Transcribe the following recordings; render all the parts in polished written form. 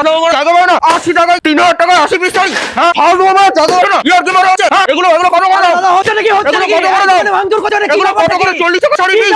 80 টাকায় 3000 টাকায় 80 পিস শাড়ি। হ্যাঁ ফালতু আমার জায়গা হবে না। ইয়ার কি মারা হচ্ছে? হ্যাঁ এগুলো কত করে দাও? দাদা হচ্ছে নাকি হচ্ছে নাকি? ভাঙচুর করছে নাকি? এগুলো কত করে? 40 টাকা শাড়ি পিস।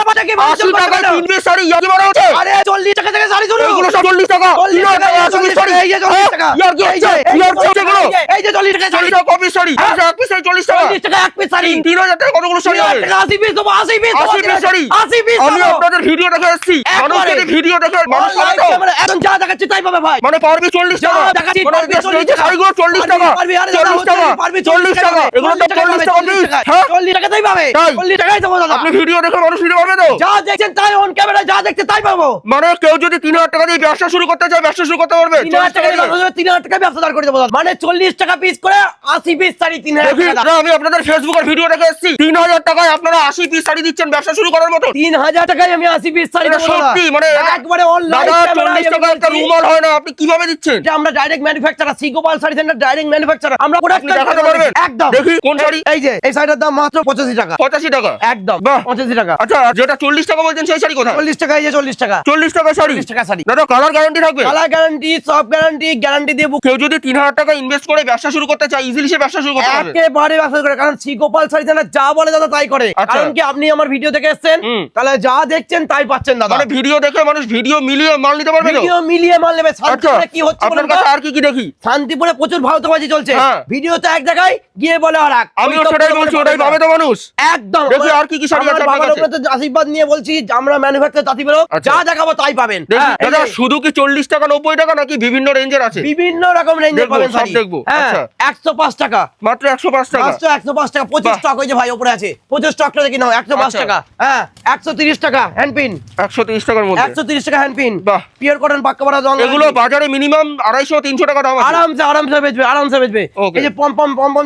80 টাকায় 3 পিস শাড়ি। ইয়ার কি মারা হচ্ছে? আরে 40 টাকা থেকে শাড়ি শুরু। এগুলো সব 40 টাকা। 40 টাকা 80 পিস শাড়ি। এই যে 40 টাকা। ইয়ার কি হচ্ছে? ইয়ার কি হচ্ছে এগুলো? এই যে 40 টাকা 40 টাকা কপি শাড়ি। এক পিস শাড়ি 40 টাকা। 40 টাকা এক পিস শাড়ি। 3000 টাকা কতগুলো শাড়ি হবে? 80 পিস দেবো 80 পিস 80 পিস শাড়ি। 80 পিস আমি আপনাদের ভিডিও দেখে এসেছি। মানুষ যদি ভিডিও দেখে মানুষ পাবে তো। এখন যা দেখাচ্ছি তাই পাবে ভাই। মানে পারবি 40 টাকা। দেখাচ্ছি মানে 40 টাকা। শাড়িগুলো 40 টাকা। 40 টাকা। 40 টাকা। এগুলো তো 40 টাকা পিস। হ্যাঁ 40 টাকাতেই পাবে। 40 টাকাই দেবো দাদা। আপনি ভিডিও দেখে মানুষ নিতে পারবে তো? যা দেখছেন তাই অন ক্যামেরায় যা দেখতে তাই পাবো। মানে কেউ যদি 3000 টাকা দিয়ে ব্যবসা শুরু করতে চায় ব্যবসা শুরু করতে পারবে? 3000 টাকা দিয়ে 3000 টাকা ব্যবসা দাঁড় করে দেবো দাদা। মানে 40 টাকা পিস করে 80 পিস শাড়ি 3000 দেখি, টাকা। না, আমি আপনাদের ফেসবুকের ভিডিও দেখে এসেছি 3000 টাকায় আপনারা 80 পিস শাড়ি দিচ্ছেন ব্যবসা শুরু করার মতো। 3000 টাকায় আমি 80 পিস শাড়ি এটা দেবো দাদা। সত্যি মানে একবারে অনলাইন দাদা 40 টাকা একটা রুমাল হয় না, আপনি কিভাবে দিচ্ছেন? এটা আমরা direct manufacturer Srigopal sari centre direct manufacturer. আমরা আপনি দেখাতে পারবেন? একদম। দেখি কোন শাড়ি? এই যে এই শাড়িটার দাম মাত্র 85 টাকা। 85 টাকা। একদম বাহ। 85 টাকা। আচ্ছা যেটা 40 টাকা বলছেন সেই শাড়ি কোথায়? 40 টাকা এই যে 40 টাকা। 40 টাকা শাড়ি। 40 টাকা শাড়ি। দাদা কালার গ্যারান্টি থাকবে? কালার গ্যারান্টি, সব গ্যারান্টি, গ্যারান্টি দিয়ে বুক। কেউ যদি 3000 টাকা ইনভেস্ট করে ব্যবসা শুরু করতে চায় ইজিলি সে ব্যবসা শুরু করতে পারবে। একেবারে ব্যবসা করে, কারণ সিগোপাল শাড়ি সেন্টার যা বলে দাদা তাই করে। আচ্ছা। কারণ কি আপনি আমার ভিডিও দেখে এসেছেন, তাহলে যা দেখছেন তাই পাচ্ছেন দাদা। মানে ভিডিও দেখে মানুষ ভিডিও মিলিয়ে মাল নিতে পারবে তো? ভিডিও মিলিয়ে মাল নেবে। আচ্ছা শান্তিপুরে কি হচ্ছে আপনার বলুন কাছে তো? আর কি কি দেখি? শান্তিপুরে প্রচুর ভাওতাবাজি চলছে। হ্যাঁ। ভিডিওতে এক জায়গায় গিয়ে বলে আর এক। আমিও সেটাই বলছি, ওটাই পাবে তো মানুষ। একদম। দেখি আর কি কি শাড়ি আছে আপনার কাছে? আমার তো আশীর্বাদ নিয়ে বলছি যে আমরা ম্যানুফ্যাকচার জাতি বেরো, আচ্ছা। যা দেখাবো তাই পাবেন। দেখি হ্যাঁ, এই দাদা যে শুধু কি 40 টাকা 90 টাকা নাকি বিভিন্ন রেঞ্জের আছে? বিভিন্ন রকম রেঞ্জের দেখবো, পাবেন সব শাড়ি। দেখবো। হ্যাঁ, আচ্ছা। 105 টাকা। মাত্র 105 টাকা। মাত্র 105 টাকা। 25 বাহ। স্টক হয়েছে ভাই, উপরে আছে 25 স্টকটা দেখি নাও। 105 আচ্ছা। টাকা। হ্যাঁ 130 টাকা হ্যান্ড পিন। 130 টাকার মধ্যে 130 টাকা হ্যান্ড পিন। বাহ। পিওর কটন পাক্কা বড় রং। এগুলো বাজারে মিনিমাম 250-300 টাকা দাম আছে। আরামসে বেচবে, আরামসে বেচবে। Okay. এই যে পম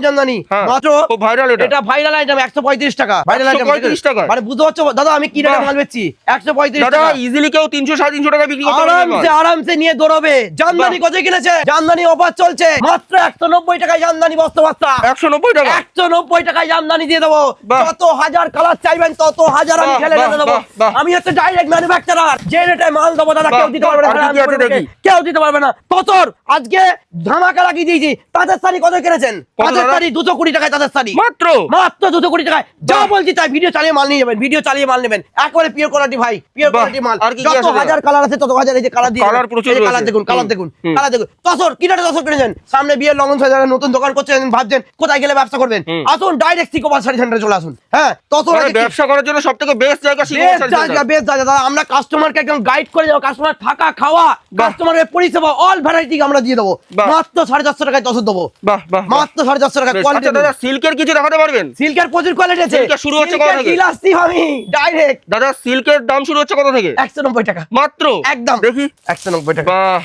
জামদানি হ্যাঁ, মাত্র খুব ভাইরাল এটা। এটা ভাইরাল আইটেম 135 টাকা। ভাইরাল আইটেম 135 টাকা। মানে বুঝতে পারছো দাদা আমি কি রেটে বাহ। মাল বেচছি? 135 দাদা টাকা। ইজিলি কেউ 300-350 টাকা বিক্রি করতে পারবে। আরামসে নিয়ে দৌড়বে। জামদানি কত কিনেছে? জামদানি অফার চলছে মাত্র 190 টাকায় জামদানি বস্তা 190 টাকা। 190 টাকায় জামদানি দিয়ে দেবো। বাহ। যত হাজার কালার চাইবেন তত হাজার আমি বাহ, ঢেলে বাহ, দেবো। বাহ, বাহ। আমি হচ্ছে ডাইরেক্ট ম্যানুফ্যাকচারার, যে রেটে মাল দেবো দাদা বাহ, কেউ দিতে পারবে না। আর কি কি আছে দেখি? কেউ দিতে পারবে না। ততর আজকে ধামাকা লাগিয়ে দিয়েছি। তাদের শাড়ি কত কিনেছেন? কত তাদের দাদা? শাড়ি 220 টাকায়। তাদের শাড়ি মাত্র মাত্র 220 টাকায়। যা বাহ। বলছি তাই, ভিডিও চালিয়ে মাল নিয়ে যাবেন, ভিডিও চালিয়ে মাল নেবেন। একবারে পিওর কোয়ালিটি ভাই, পিওর বাহ। কোয়ালিটি মাল। আর কি কি যত আছে দাদা? হাজার কালার আছে তত হাজার। এই যে কালার দিয়ে কালার প্রচুর কালার রয়েছে। দেখুন, কালার দেখুন, হুম। কালার দেখুন। তসর কি রেটে তসর কিনেছেন? সামনে বিয়ের লগন সাজানো নতুন দোকান করছেন, ভাবছেন কোথায় গেলে ব্যবসা করবেন, আসুন ডাইরেক্ট সিকোপাল শাড়ি সেন্টারে চলে আসুন। হ্যাঁ তসর মানে ব্যবসা করার জন্য সবথেকে বেস্ট জায়গা বেশ জায়গা দাদা। আমরা কাস্টমারকে একদম গাইড করে যাবো। কাস্টমার থাকা খাওয়া, কাস্টমারের পরিষেবা অল ভ্যারাইটি আমরা দিয়ে দেবো। বাহ। মাত্র 450 টাকায় তসর দেবো। বাহ বাহ বাহ। মাত্র 450 টাকা। বেশ। কোয়ালিটি আচ্ছা দাদা সিল্কের কিছু দেখাতে পারবেন? সিল্কের প্রচুর কোয়ালিটি আছে। সিল্কের শুরু হচ্ছে কত থেকে? ইলাস্টিক আমি ডাইরেক্ট দাদা সিল্কের দাম শুরু হচ্ছে কত থেকে? 190 টাকা মাত্র একদম। দেখি 190 টাকা। বাহ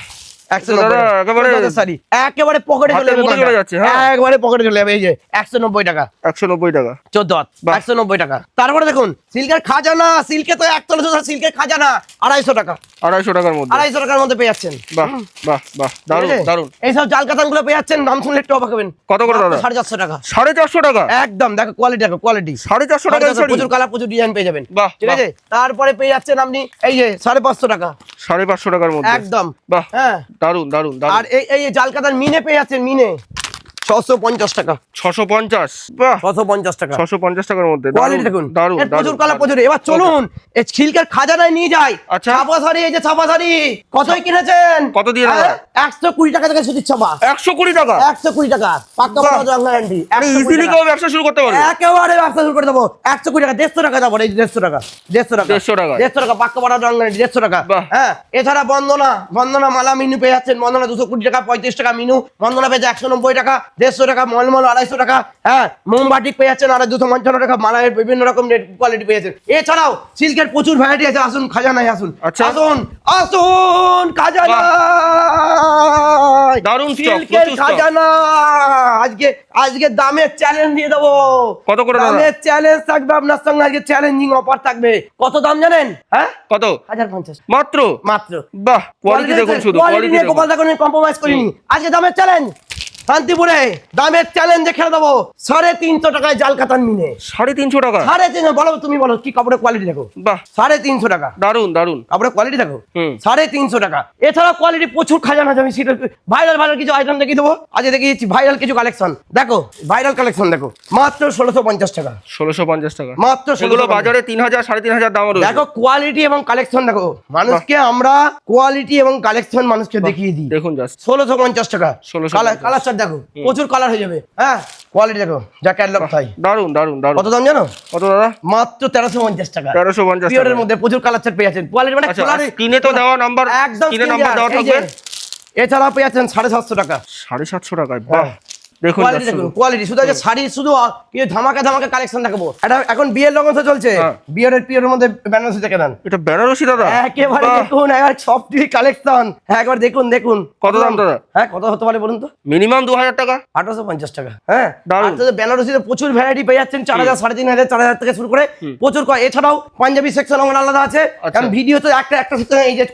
190 দাদা, টাকা। একেবারে- দাদা শাড়ি একেবারে পকেটে চলে হাতের যাবে। মুঠোয় চলে যাচ্ছে, হ্যাঁ। একবারে পকেটে চলে যাবে। এই যে 190 টাকা 190 টাকা 14 বাহ। 190 টাকা। তারপরে দেখুন সিল্কের খাজানা, সিল্কে তো একতলা সিল্কের খাজানা 250 টাকা। 250 টাকার মধ্যে 250 টাকার মধ্যে পেয়ে যাচ্ছেন। বাহ বাহ বাহ দারুণ ঠিক আছে? দারুণ। এইসব জাল কাতান গুলো পেয়ে যাচ্ছেন, নাম শুনলে একটু অবাক হবেন। কত করে দাদা? 450 টাকা 450 টাকা। একদম। দেখো কোয়ালিটি, দেখো কোয়ালিটি। 450 টাকা প্রচুর কালার, প্রচুর ডিজাইন পেয়ে যাবেন। বাহ, ঠিক বাহ। আছে। তারপরে পেয়ে যাচ্ছেন আপনি এই যে 550 টাকা 550 টাকার মধ্যে একদম। বাহ হ্যাঁ। দারুণ দারুণ আর দারুণ। এই এই জাল কাতান মিনে পেয়ে যাচ্ছেন, মিনে 650 টাকা 650 বাহ 650 টাকা। 650 টাকার মধ্যে কোয়ালিটি দেখুন, দারুণ এর প্রচুর দারুণ, কালার, প্রচুর। এবার চলুন এই সিল্কের খাজানায় নিয়ে যাই। আচ্ছা। ছাপা শাড়ি, এই যে ছাপা শাড়ি কতই কিনেছেন? কত দিয়ে দাদা? 120 টাকা থেকে সুতির ছাপা। 120 টাকা। 120 টাকা পাক্কা বাহ। বড় গ্যারান্টি। ইজিলি কেউ ব্যবসা শুরু করতে পারবে। একেবারে ব্যবসা শুরু করে দেবো। 120 টাকা 150 টাকা যাবো। এই 150 টাকা 150 টাকা 150 টাকা। 150 টাকা পাক্কা বড় গ্যারান্টি 150 টাকা। বাহ। হ্যাঁ। এছাড়া বন্দনা মালা মিনু পেয়ে যাচ্ছেন। বন্দনা 220 টাকা 35 টাকা মিনু। বন্দনা পেয়েছে 190 টাকা 150 টাকা। মলমল 250 টাকা। হ্যাঁ মোমবাটি পেয়ে যাচ্ছেন আর 255 টাকা। মালায়ের বিভিন্ন রকম কোয়ালিটি পেয়ে যাচ্ছেন। এছাড়াও সিল্কের প্রচুর ভ্যারাইটি আছে। আসুন খাজানায় আসুন। আচ্ছা। আসুন আসুন খাজানায়। দারুণ stock, সিল্কের প্রচুর stock। খাজানা। আজকে দামের চ্যালেঞ্জ দিয়ে দেবো। কত করে দাদা? দামের চ্যালেঞ্জ থাকবে আপনার সঙ্গে। আজকে চ্যালেঞ্জিং অফার থাকবে। কত দাম জানেন? হ্যাঁ কত? 1050 মাত্র মাত্র। বাহ কোয়ালিটি দেখুন শুধু কোয়ালিটি কোয়ালিটি নিয়ে দেখুন। গোপাল দেখুন, কম্প্রোমাইজ করিনি। আজকে দামের চ্যালেঞ্জ শান্তিপুরে দামের চ্যালেঞ্জে খেলে দেবো 350 টাকায় জাল কাতান মিনে। 350 টাকা? 350, বলো তুমি, বলো কি কাপড়ের কোয়ালিটি দেখো। বাহ, 350 টাকা, দারুন দারুন কাপড়ের কোয়ালিটি দেখো। হুম। 350 টাকা। এছাড়া কোয়ালিটি প্রচুর খাজানা আছে, আমি সেটা ভাইরাল কিছু আইটেম দেখিয়ে দেবো। আজ দেখিয়েছি ভাইরাল কিছু কালেকশন, দেখো ভাইরাল কালেকশন দেখো, মাত্র 1650 টাকা। 1650 টাকা মাত্র এগুলো 1650 বাজারে 3000 3500 দাম রয়েছে। দেখো কোয়ালিটি এবং কালেকশন দেখো, মানুষকে আমরা কোয়ালিটি এবং কালেকশন মানুষকে দেখিয়ে দিই। দেখুন জাস্ট 1650 টাকা। 1650 কালার চার্ট দেখো, প্রচুর কালার হয়ে যাবে। হ্যাঁ, কোয়ালিটি দেখো, যা ক্যাটালগ তাই। দারুন দারুন দারুন। কত দাম জানো? কত দাদা? মাত্র 1350 টাকা। 1350 পিওরের টাকা। মধ্যে প্রচুর কালার চার্ট পেয়ে যাচ্ছেন। কোয়ালিটি মানে আচ্ছা, কালারে স্ক্রিনে তো দেওয়া নাম্বার, একদম স্ক্রিনে নাম্বার দেওয়া এই যে, থাকবে। এছাড়া পেয়ে যাচ্ছেন 750 টাকা। 750 টাকায়? বাহ, দেখুন কোয়ালিটি দেখুন, কোয়ালিটি শুধু আজকে শাড়ি শুধু কিছু ধামাকা কালেকশন দেখাবো। এটা এখন বিয়ের লগন তো চলছে, হ্যাঁ। বিয়ের মধ্যে বেনারসি দেখে দেন। এটা বেনারসি দাদা? একেবারে বাহ, দেখুন, একবার সফট কালেকশন, একবার দেখুন। কত দাম দাদা? হ্যাঁ, কত হতে পারে বলুন তো? মিনিমাম 2000 টাকা। 1850 টাকা। হ্যাঁ, দারুণ। আর তো বেনারসিতে প্রচুর ভ্যারাইটি পেয়ে যাচ্ছেন, 4000 3500 4000 থেকে শুরু করে প্রচুর। এছাড়াও পাঞ্জাবি সেকশন আমার আলাদা আছে। আচ্ছা। কারণ ভিডিও তো একটা সেকশন, এই যে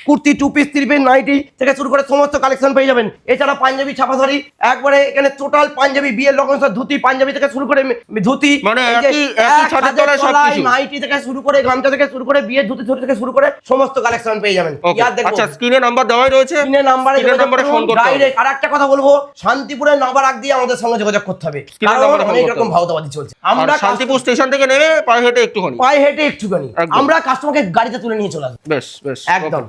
কুর্তি 2 পিস 3 পিস নাইটি থেকে শুরু করে সমস্ত কালেকশন পেয়ে যাবেন। এছাড়া পাঞ্জাবি ছাপা শাড়ি, একবারে এখানে টোটাল পাঞ্জাবি, বিয়ের লগন ধুতি পাঞ্জাবি থেকে শুরু করে ধুতি, মানে এই যে একই ছাদের তলায় সবকিছু। নাইটি থেকে শুরু করে গামছা থেকে শুরু করে বিয়ের ধুতি থেকে শুরু করে সমস্ত কালেকশন পেয়ে যাবেন। Okay, ইয়ার দেখুন, আচ্ছা, স্ক্রিনে নাম্বার দেওয়াই রয়েছে। স্ক্রিনের নাম্বারে ফোন করতে হবে। ডাইরেক্ট। আর একটা কথা বলবো, শান্তিপুরের নাম্বার আগ দিয়ে আমাদের সঙ্গে যোগাযোগ করতে হবে, স্ক্রিনের কারণ নাম্বারে ফোন অনেক করতে রকম হবে। ভাওতাবাজি চলছে। আর আমরা শান্তিপুর স্টেশন থেকে নেমে পায়ে হেঁটে একটুখানি, পায়ে হেঁটে একটুখানি একদম। আমরা কাস্টমারকে গাড়িতে তুলে নিয়ে চলে আসবো। বেশ বেশ, একদম।